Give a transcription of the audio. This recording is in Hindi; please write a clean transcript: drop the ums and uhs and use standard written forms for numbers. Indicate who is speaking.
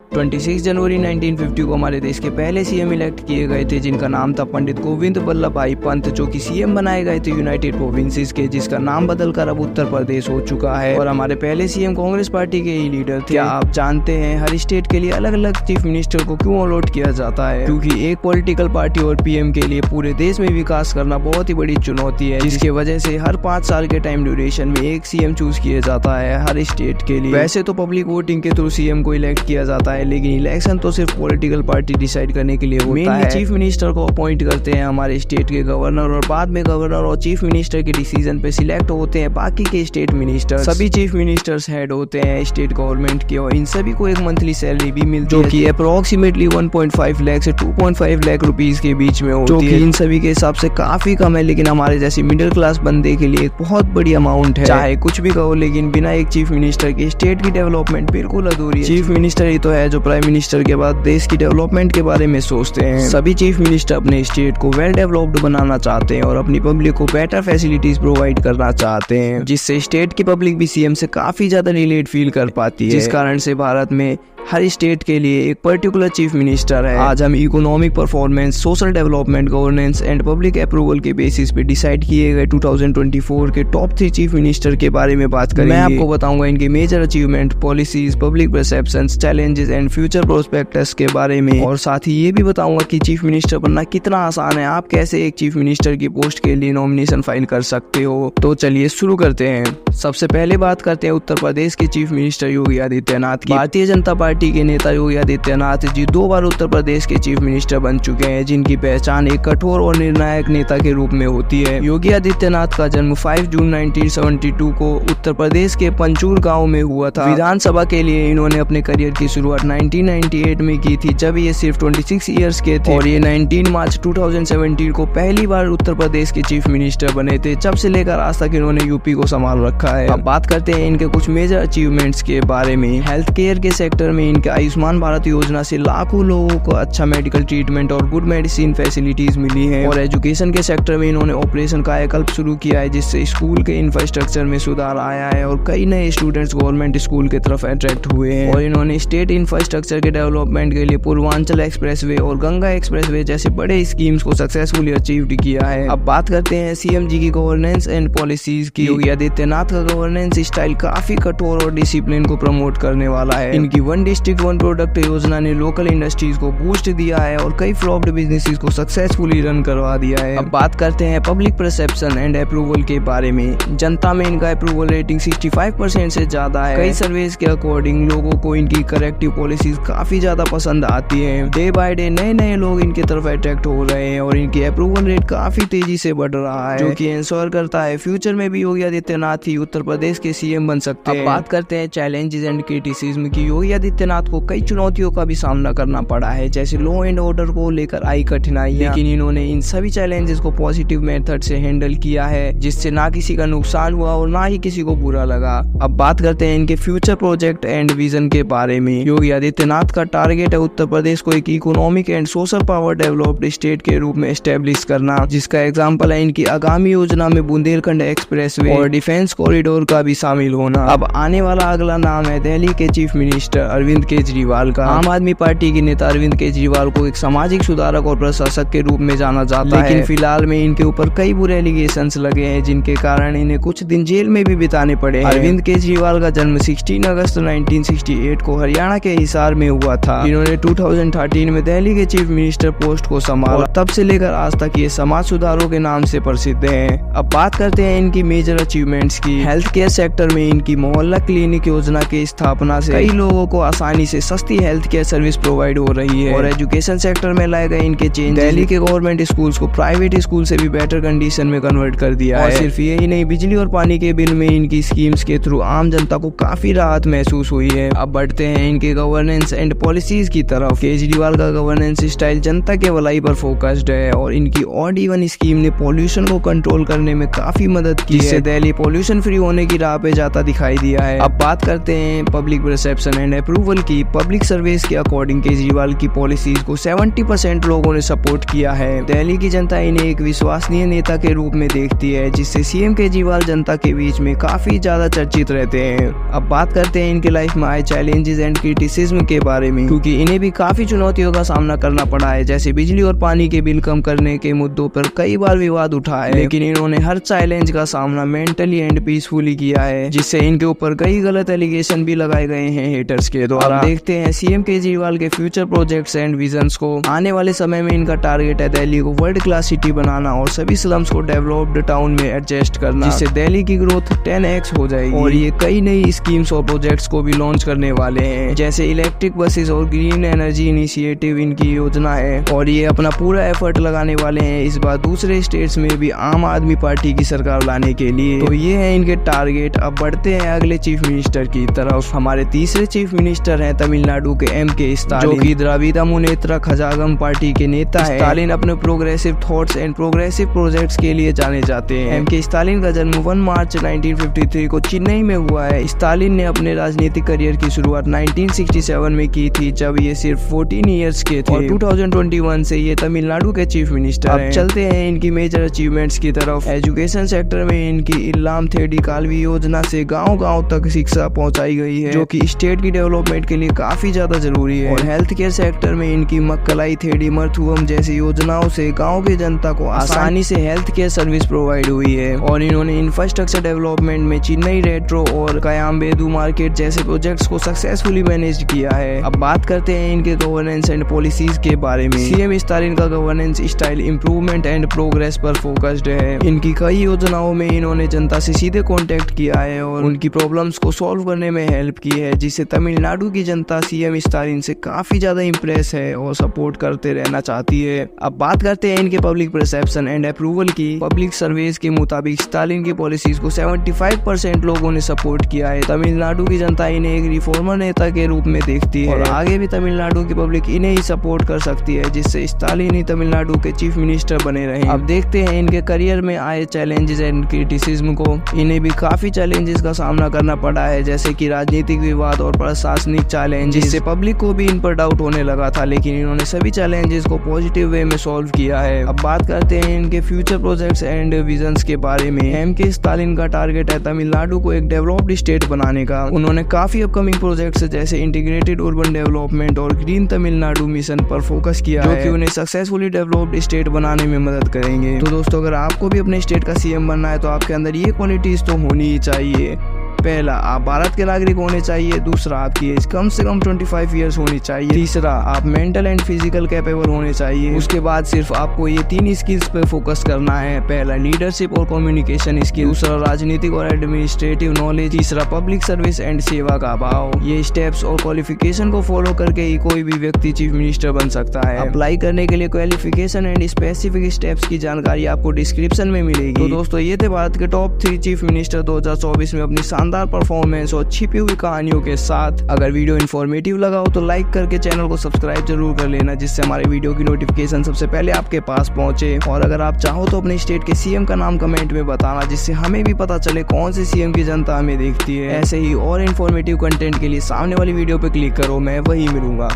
Speaker 1: 26 जनवरी 1950 को हमारे देश के पहले सीएम इलेक्ट किए गए थे, जिनका नाम था पंडित गोविंद बल्लभ भाई पंत, जो कि सीएम बनाए गए थे यूनाइटेड प्रोविंसेस के, जिसका नाम बदलकर अब उत्तर प्रदेश हो चुका है। और हमारे पहले सीएम कांग्रेस पार्टी के ही लीडर थे। क्या आप जानते हैं हर स्टेट के लिए अलग अलग चीफ मिनिस्टर को क्यों अलॉट किया जाता है? क्योंकि एक पॉलिटिकल पार्टी और पीएम के लिए पूरे देश में विकास करना बहुत ही बड़ी चुनौती है, जिसकी वजह से हर 5 साल के टाइम ड्यूरेशन में एक सीएम चूज किया जाता है हर स्टेट के लिए। वैसे तो पब्लिक वोटिंग के थ्रू सीएम को इलेक्ट किया जाता है, लेकिन इलेक्शन तो सिर्फ पॉलिटिकल पार्टी डिसाइड करने के लिए होता है। चीफ मिनिस्टर को अपॉइंट करते हैं हमारे स्टेट के गवर्नर, और बाद में गवर्नर और चीफ मिनिस्टर के डिसीजन पे सिलेक्ट होते हैं बाकी के स्टेट मिनिस्टर। सभी चीफ मिनिस्टर्स हेड होते हैं स्टेट गवर्नमेंट के, और इन सभी को एक मंथली सैलरी भी मिलती है, जो कि अप्रोक्सीमेटली 1.5 लाख से 2.5 लाख रुपीज के बीच में होती है, जो कि इन सभी के हिसाब से काफी कम है, लेकिन हमारे जैसे मिडिल क्लास बंदे के लिए एक बहुत बड़ी अमाउंट है। चाहे कुछ भी कहो, लेकिन बिना एक चीफ मिनिस्टर के स्टेट की डेवलपमेंट बिल्कुल अधूरी है। चीफ मिनिस्टर ही तो है जो प्राइम मिनिस्टर के बाद देश की डेवलपमेंट के बारे में सोचते हैं। सभी चीफ मिनिस्टर अपने स्टेट को वेल डेवलप्ड बनाना चाहते हैं और अपनी पब्लिक को बेटर फैसिलिटीज प्रोवाइड करना चाहते हैं, जिससे स्टेट की पब्लिक भी सीएम से काफी ज्यादा रिलेट फील कर पाती है, जिस कारण से भारत में हर स्टेट के लिए एक पर्टिकुलर चीफ मिनिस्टर है। आज हम economic performance, social development, governance and public approval के बेसिस पे डिसाइड किए गए 2024 के टॉप 3 चीफ मिनिस्टर के बारे में बात करेंगे। मैं आपको बताऊंगा इनके major achievement, policies, public perceptions, challenges and future prospects के बारे में, और साथ ही ये भी बताऊंगा कि चीफ मिनिस्टर बनना कितना आसान है, आप कैसे एक चीफ मिनिस्टर की पोस्ट के लिए नॉमिनेशन फाइल कर सकते हो। तो चलिए शुरू करते हैं। सबसे पहले बात करते हैं उत्तर प्रदेश के चीफ मिनिस्टर योगी आदित्यनाथ की। भारतीय जनता पार्टी के नेता योगी आदित्यनाथ जी 2 बार उत्तर प्रदेश के चीफ मिनिस्टर बन चुके हैं, जिनकी पहचान एक कठोर और निर्णायक नेता के रूप में होती है। योगी आदित्यनाथ का जन्म 5 जून 1972 को उत्तर प्रदेश के पंचूर गांव में हुआ था। विधानसभा के लिए इन्होंने अपने करियर की शुरुआत 1998 में की थी, जब ये सिर्फ 26 ईयर्स के थे, और ये 19 मार्च 2017 को पहली बार उत्तर प्रदेश के चीफ मिनिस्टर बने थे। जब से लेकर आज तक इन्होंने यूपी को संभाल रखा है। अब बात करते हैं इनके कुछ मेजर अचीवमेंट्स के बारे में। हेल्थ केयर के सेक्टर में इनके आयुष्मान भारत योजना से लाखों लोगों को अच्छा मेडिकल ट्रीटमेंट और गुड मेडिसिन फैसिलिटीज मिली है। और एजुकेशन के सेक्टर में इन्होंने ऑपरेशन कायाकल्प शुरू किया है, जिससे स्कूल के इंफ्रास्ट्रक्चर में सुधार आया है और कई नए स्टूडेंट्स गवर्नमेंट स्कूल की तरफ अट्रैक्ट हुए हैं। और इन्होंने स्टेट इंफ्रास्ट्रक्चर के डेवलपमेंट के लिए पूर्वांचल एक्सप्रेसवे और गंगा एक्सप्रेसवे जैसे बड़े स्कीम्स को सक्सेसफुली अचीव किया है। अब बात करते हैं सीएम जी की गवर्नेंस एंड पॉलिसीज की। योगी आदित्यनाथ का गवर्नेंस स्टाइल काफी कठोर और डिसिप्लिन को प्रमोट करने वाला है। इनकी 1 डिस्ट्रिक्ट 1 प्रोडक्ट योजना ने लोकल इंडस्ट्रीज को बूस्ट दिया है और कई फ्लॉप्ड बिजनेसेस को सक्सेसफुली रन करवा दिया है। अब बात करते हैं पब्लिक परसेप्शन एंड अप्रूवल के बारे में। जनता में इनका अप्रूवल रेटिंग 65% से ज्यादा है। कई सर्वेस के अकॉर्डिंग लोगों को इनकी करेक्टिव पॉलिसीज काफी ज्यादा पसंद आती है। डे बाय डे नए नए लोग इनकी तरफ अट्रैक्ट हो रहे हैं और इनकी अप्रूवल रेट काफी तेजी से बढ़ रहा है, जो कि इंश्योर करता है फ्यूचर में भी योगी आदित्यनाथ ही उत्तर प्रदेश के सीएम बन सकते हैं। अब बात करते हैं चैलेंजेस एंड क्रिटिसिज्म की। योगी आदित्यनाथ को कई चुनौतियों का भी सामना करना पड़ा है, जैसे लॉ एंड ऑर्डर को लेकर आई कठिनाइयां, लेकिन इन्होंने इन सभी चैलेंजेस को पॉजिटिव मेथड से हैंडल किया है, जिससे ना किसी का नुकसान हुआ और ना ही किसी को बुरा लगा। अब बात करते हैं इनके फ्यूचर प्रोजेक्ट एंड विजन के बारे में। योगी आदित्यनाथ का टारगेट है उत्तर प्रदेश को एक economic and social power developed state के रूप में एस्टेब्लिश करना, जिसका एग्जाम्पल है इनकी आगामी योजना में बुंदेलखंड एक्सप्रेसवे और डिफेंस कॉरिडोर का भी शामिल होना। अब आने वाला अगला नाम है दिल्ली के चीफ मिनिस्टर अरविंद केजरीवाल का। आम आदमी पार्टी के नेता अरविंद केजरीवाल को एक सामाजिक सुधारक और प्रशासक के रूप में जाना जाता है, लेकिन फिलहाल में इनके ऊपर कई बुरे एलिगेशंस लगे हैं, जिनके कारण इन्हें कुछ दिन जेल में भी बिताने पड़े हैं। अरविंद केजरीवाल का जन्म 16 अगस्त 1968 को हरियाणा के हिसार में हुआ था। इन्होंने 2013 में दिल्ली के चीफ मिनिस्टर पोस्ट को संभाला और तब से लेकर आज तक ये समाज सुधारों के नाम से प्रसिद्ध हैं। अब बात करते हैं इनकी मेजर अचीवमेंट्स की। हेल्थ केयर सेक्टर में इनकी मोहल्ला क्लिनिक योजना की स्थापना से कई लोगों को आसानी से सस्ती हेल्थ केयर सर्विस प्रोवाइड हो रही है। और एजुकेशन सेक्टर में लाए गए इनके चेंज दिल्ली के गवर्नमेंट स्कूल्स को प्राइवेट स्कूल से भी बेटर कंडीशन में कन्वर्ट कर दिया है। सिर्फ यही नहीं, बिजली और पानी के बिल में इनकी स्कीम्स के थ्रू आम जनता को काफी राहत महसूस हुई है। अब बढ़ते हैं इनके गवर्नेंस एंड पॉलिसीज की तरफ। केजरीवाल का गवर्नेंस स्टाइल जनता के भलाई पर फोकस्ड है और इनकी ऑड इवन स्कीम ने पॉल्यूशन को कंट्रोल करने में काफी मदद की है, जिससे दिल्ली पॉल्यूशन फ्री होने की राह पे जाता दिखाई दिया है। अब बात करते हैं public perception and approval approval की पब्लिक सर्विस के अकॉर्डिंग केजरीवाल की पॉलिसीज को 70% लोगों ने सपोर्ट किया है। दिल्ली की जनता इन्हें एक विश्वसनीय नेता के रूप में देखती है, जिससे सीएम केजरीवाल जनता के बीच में काफी ज्यादा चर्चित रहते हैं। अब बात करते हैं इनके लाइफ में आए चैलेंजेस एंड क्रिटिसिज्म के बारे में, क्योंकि इन्हें भी काफी चुनौतियों का सामना करना पड़ा है। जैसे बिजली और पानी के बिल कम करने के मुद्दों पर कई बार विवाद उठा है, लेकिन इन्होंने हर चैलेंज का सामना मेंटली एंड पीसफुली किया है, जिससे इनके ऊपर कई गलत एलिगेशन भी लगाए गए हैं हेटर्स के द्वारा। देखते हैं सीएम केजरीवाल के फ्यूचर प्रोजेक्ट्स एंड विजन्स को। आने वाले समय में इनका टारगेट है दिल्ली को वर्ल्ड क्लास सिटी बनाना और सभी स्लम्स को डेवलप्ड टाउन में एडजस्ट करना, जिससे दिल्ली की ग्रोथ 10x हो जाएगी। और ये कई नई स्कीम्स और प्रोजेक्ट्स को भी लॉन्च करने वाले हैं, जैसे इलेक्ट्रिक बसेस और ग्रीन एनर्जी इनिशिएटिव इनकी योजना है। और ये अपना पूरा एफर्ट लगाने वाले हैं इस बार दूसरे स्टेट्स में भी आम आदमी पार्टी की सरकार लाने के लिए। तो ये है इनके टारगेट। अब बढ़ते हैं अगले चीफ मिनिस्टर की तरफ। हमारे तीसरे चीफ मिनिस्टर हैं तमिलनाडु के M.K. स्टालिन, जो कि द्रविड़ मुनेत्र कझागम पार्टी के नेता है। स्टालिन अपने progressive thoughts and progressive projects के लिए जाने जाते हैं। M.K. स्टालिन का जन्म 1 मार्च 1953 को चेन्नई में हुआ है। स्टालिन ने अपने राजनीतिक करियर की शुरुआत 1967 में की थी, जब ये सिर्फ 14 ईयर्स के थे। और 2021 से ये तमिलनाडु के चीफ मिनिस्टर हैं। चलते हैं इनकी मेजर अचीवमेंट्स की तरफ। एजुकेशन सेक्टर में इनकी इल्लाम थेडी कालवी योजना से गांव-गांव तक शिक्षा पहुंचाई गई है, जो कि स्टेट की डेवलपमेंट के लिए काफी ज्यादा जरूरी है। और हेल्थ केयर सेक्टर में इनकी मक्कलाई थेडी मर्थुवम जैसी योजनाओं से गाँव की जनता को आसानी से हेल्थ केयर सर्विस प्रोवाइड हुई है। और इन्होंने इंफ्रास्ट्रक्चर डेवलपमेंट में चेन्नई रेट्रो और कयाम्बेदु मार्केट जैसे प्रोजेक्ट्स को सक्सेसफुली मैनेज किया है। अब बात करते हैं इनके गवर्नेंस एंड पॉलिसीज के बारे में। सीएम स्टालिन का governance style improvement and progress पर फोकस्ड है। इनकी कई योजनाओं में इन्होंने जनता से सीधे कॉन्टेक्ट किया है और उनकी प्रॉब्लम्स को सॉल्व करने में हेल्प की है, जिससे तमिलनाडु की जनता सीएम स्टालिन से काफी ज्यादा इंप्रेस है और सपोर्ट करते रहना चाहती है। अब बात करते हैं इनके पब्लिक परसेप्शन एंड अप्रूवल की। पब्लिक सर्वेस के मुताबिक स्टालिन की पॉलिसीज को 75% लोगों ने सपोर्ट किया है। तमिलनाडु की जनता इन्हें एक रिफॉर्मर नेता के रूप में देखती है और आगे भी तमिलनाडु की पब्लिक इन्हें ही सपोर्ट कर सकती है, जिससे स्टालिन ही तमिलनाडु के चीफ मिनिस्टर बने रहे। अब देखते हैं इनके करियर में आए चैलेंजेस एंड क्रिटिसिज्म को। इन्हें भी काफी चैलेंजेस का सामना करना पड़ा है, जैसे कि राजनीतिक विवाद और प्रशासनिक चैलेंज, जिससे पब्लिक को भी इन पर डाउट होने लगा था, लेकिन इन्होंने सभी चैलेंजेस को पॉजिटिव वे में सॉल्व किया है। अब बात करते हैं इनके फ्यूचर प्रोजेक्ट्स एंड विजन्स के बारे में। M.K. स्टालिन का टारगेट है तमिलनाडु को एक डेवलप्ड स्टेट बनाने का। उन्होंने काफी अपकमिंग प्रोजेक्ट्स जैसे इंटीग्रेटेड अर्बन डेवलपमेंट और ग्रीन तमिलनाडु मिशन पर फोकस किया है, जो कि उन्हें सक्सेसफुली डेवलप्ड स्टेट बनाने में मदद करेंगे। तो दोस्तों, अगर आपको भी अपने स्टेट का सीएम बनना है तो आपके अंदर ये क्वालिटीज तो होनी ही चाहिए। पहला, आप भारत के नागरिक होने चाहिए। दूसरा, आपकी एज कम से कम 25 ईयर्स होनी चाहिए। तीसरा, आप मेंटल एंड फिजिकल कैपेबल होने चाहिए। उसके बाद सिर्फ आपको ये 3 स्किल्स पे फोकस करना है। पहला, लीडरशिप और कम्युनिकेशन स्किल। दूसरा, राजनीतिक और एडमिनिस्ट्रेटिव नॉलेज। तीसरा, पब्लिक सर्विस एंड सेवा का भाव। ये स्टेप्स और क्वालिफिकेशन को फॉलो करके ही कोई भी व्यक्ति चीफ मिनिस्टर बन सकता है। अप्लाई करने के लिए क्वालिफिकेशन एंड स्पेसिफिक स्टेप्स की जानकारी आपको डिस्क्रिप्शन में मिलेगी। तो दोस्तों, ये थे भारत के टॉप 3 चीफ मिनिस्टर 2024 में अपनी शानदार परफॉर्मेंस और छिपी हुई कहानियों के साथ। अगर वीडियो इन्फॉर्मेटिव लगा हो तो लाइक करके चैनल को सब्सक्राइब जरूर कर लेना, जिससे हमारे वीडियो की नोटिफिकेशन सबसे पहले आपके पास पहुंचे। और अगर आप चाहो तो अपने स्टेट के सीएम का नाम कमेंट में बताना, जिससे हमें भी पता चले कौन से सीएम की जनता हमें देखती है। ऐसे ही और इन्फॉर्मेटिव कंटेंट के लिए सामने वाली वीडियो पे क्लिक करो, मैं वही मिलूंगा।